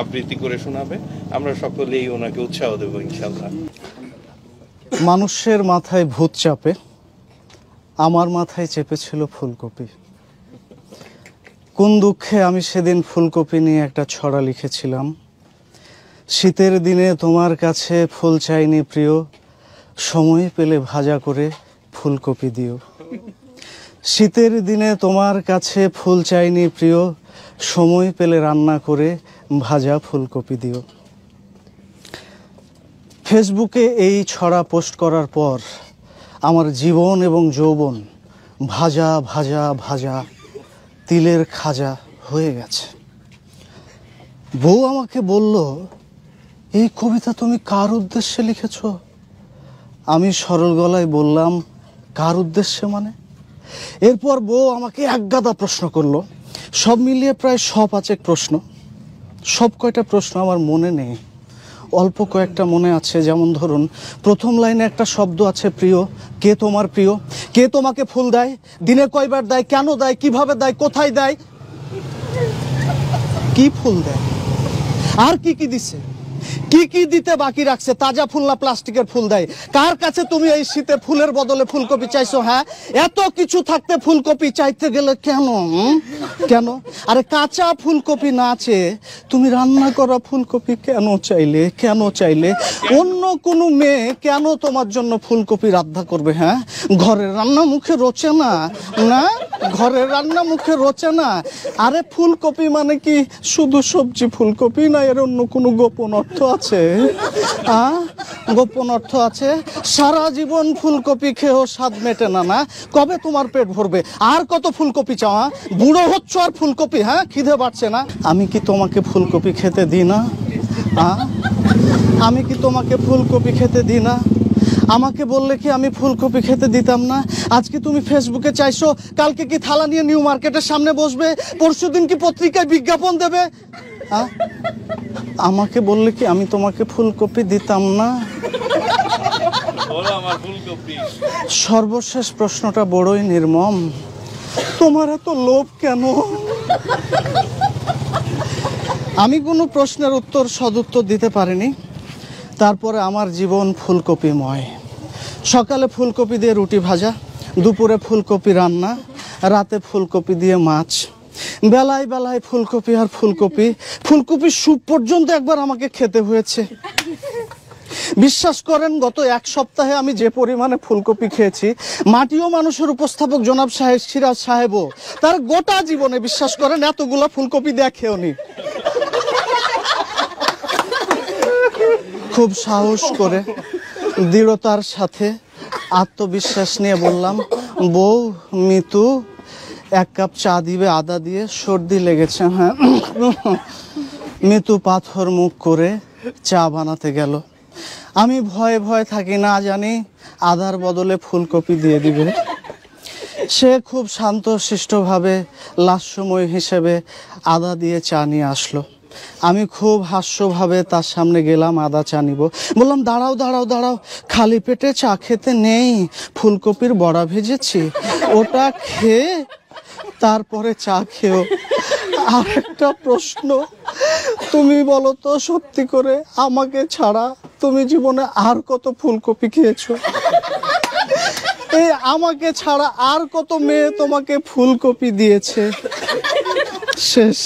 আবৃত্তি করে শোনাবে, আমরা সকলেই ওনাকে উৎসাহ দেবো ইনশাআল্লাহ। মানুষের মাথায় ভূত চাপে, আমার মাথায় চেপেছিল ফুলকপি। কোন দুঃখে আমি সেদিন ফুলকপি নিয়ে একটা ছড়া লিখেছিলাম। শীতের দিনে তোমার কাছে ফুল চাইনি প্রিয়, সময় পেলে ভাজা করে ফুলকপি দিও। শীতের দিনে তোমার কাছে ফুল চাইনি প্রিয়, সময় পেলে রান্না করে ভাজা ফুলকপি দিও। ফেসবুকে এই ছড়া পোস্ট করার পর আমার জীবন এবং যৌবন ভাজা ভাজা ভাজা তিলের খাজা হয়ে গেছে। বউ আমাকে বলল, এই কবিতা তুমি কার উদ্দেশ্যে লিখেছ? আমি সরল গলায় বললাম, কার উদ্দেশ্যে মানে? এরপর বউ আমাকে একগাদা প্রশ্ন করলো, সব মিলিয়ে প্রায় 5 প্রশ্ন। সব কয়টা প্রশ্ন আমার মনে নেই, অল্প কয়েকটা মনে আছে। যেমন ধরুন, প্রথম লাইনে একটা শব্দ আছে প্রিয়। কে তোমার প্রিয়? কে তোমাকে ফুল দেয়? দিনে কয়বার দেয়? কেন দেয়? কিভাবে দেয়? কোথায় দেয়? কি ফুল দেয়? আর কি কি দিছে? কি কি দিতে বাকি রাখছে? তাজা ফুল না প্লাস্টিকের ফুল দেয়? কার কাছে তুমি এই শীতে ফুলের বদলে ফুলকপি চাইছো? হ্যাঁ, এত কিছু থাকতে ফুলকপি চাইতে গেলে কেন? কেন? আরে কাঁচা ফুলকপি না চেয়ে তুমি রান্না করা ফুলকপি কেন চাইলে? কেন চাইলে? অন্য কোনো মেয়ে কেন তোমার জন্য ফুলকপি রান্না করবে? হ্যাঁ, ঘরের রান্না মুখে রোচে না? না, ঘরের রান্না মুখে রোচে না। আরে ফুলকপি মানে কি শুধু সবজি ফুলকপি না? এর অন্য কোনো গোপন অর্থ আছে? গোপন অর্থ আছে। সারা জীবন ফুলকপি খেয়েও স্বাদ মেটে না। না, কবে তোমার পেট ভরবে? আর কত ফুলকপি চাও? বুড়ো হচ্ছ আর ফুলকপি? হ্যাঁ, খিদে বাড়ছে না? আমি কি তোমাকে ফুলকপি খেতে দিই না? আমি কি তোমাকে ফুলকপি খেতে দিই না? আমাকে বললে কি আমি ফুলকপি খেতে দিতাম না? আজকে তুমি ফেসবুকে চাইছো, কালকে কি থালা নিয়ে নিউ মার্কেটের সামনে বসবে? পরশুদিন কি পত্রিকায় বিজ্ঞাপন দেবে? আমাকে বললে কি আমি তোমাকে ফুলকপি দিতাম না? সর্বশেষ প্রশ্নটা বড়ই নির্মম, তোমার এত লোভ কেন? আমি কোনো প্রশ্নের উত্তর সদুত্তর দিতে পারিনি। তারপরে আমার জীবন ফুলকপিময়। সকালে ফুলকপি দিয়ে রুটি ভাজা, দুপুরে ফুলকপি রান্না, রাতে ফুলকপি দিয়ে মাছ, বেলায় বেলায় ফুলকপি আর ফুলকপি। ফুলকপির স্যুপ পর্যন্ত একবার আমাকে খেতে হয়েছে। বিশ্বাস করেন, গত 1 সপ্তাহে আমি যে পরিমাণে ফুলকপি খেয়েছি, মাটিও মানুষের উপস্থাপক জনাব সিরাজ সাহেবও তার গোটা জীবনে, বিশ্বাস করেন, এতগুলা ফুলকপি দেখেওনি। খুব সাহস করে, দৃঢ়তার সাথে, আত্মবিশ্বাস নিয়ে বললাম, বউ, মিতু 1 কাপ চা দিবে আদা দিয়ে, সর্দি লেগেছে। হ্যাঁ। মিতু পাথর মুখ করে চা বানাতে গেল। আমি ভয়ে ভয়ে থাকি, না জানি আদার বদলে ফুলকপি দিয়ে দিবে। সে খুব শান্তশিষ্টভাবে লাস্যময় হিসেবে আদা দিয়ে চা নিয়ে আসলো। আমি খুব হাস্যভাবে তার সামনে গেলাম আদা চা নিব। বললাম, দাঁড়াও দাঁড়াও দাঁড়াও, খালি পেটে চা খেতে নেই, ফুলকপির বড়া ভেজেছি, ওটা খেয়ে তারপরে চা খেও। আর একটা প্রশ্ন, তুমি বলো তো সত্যি করে, আমাকে ছাড়া তুমি জীবনে আর কত ফুলকপি খেয়েছো? এই আমাকে ছাড়া আর কত মেয়ে তোমাকে ফুলকপি দিয়েছে? শেষ।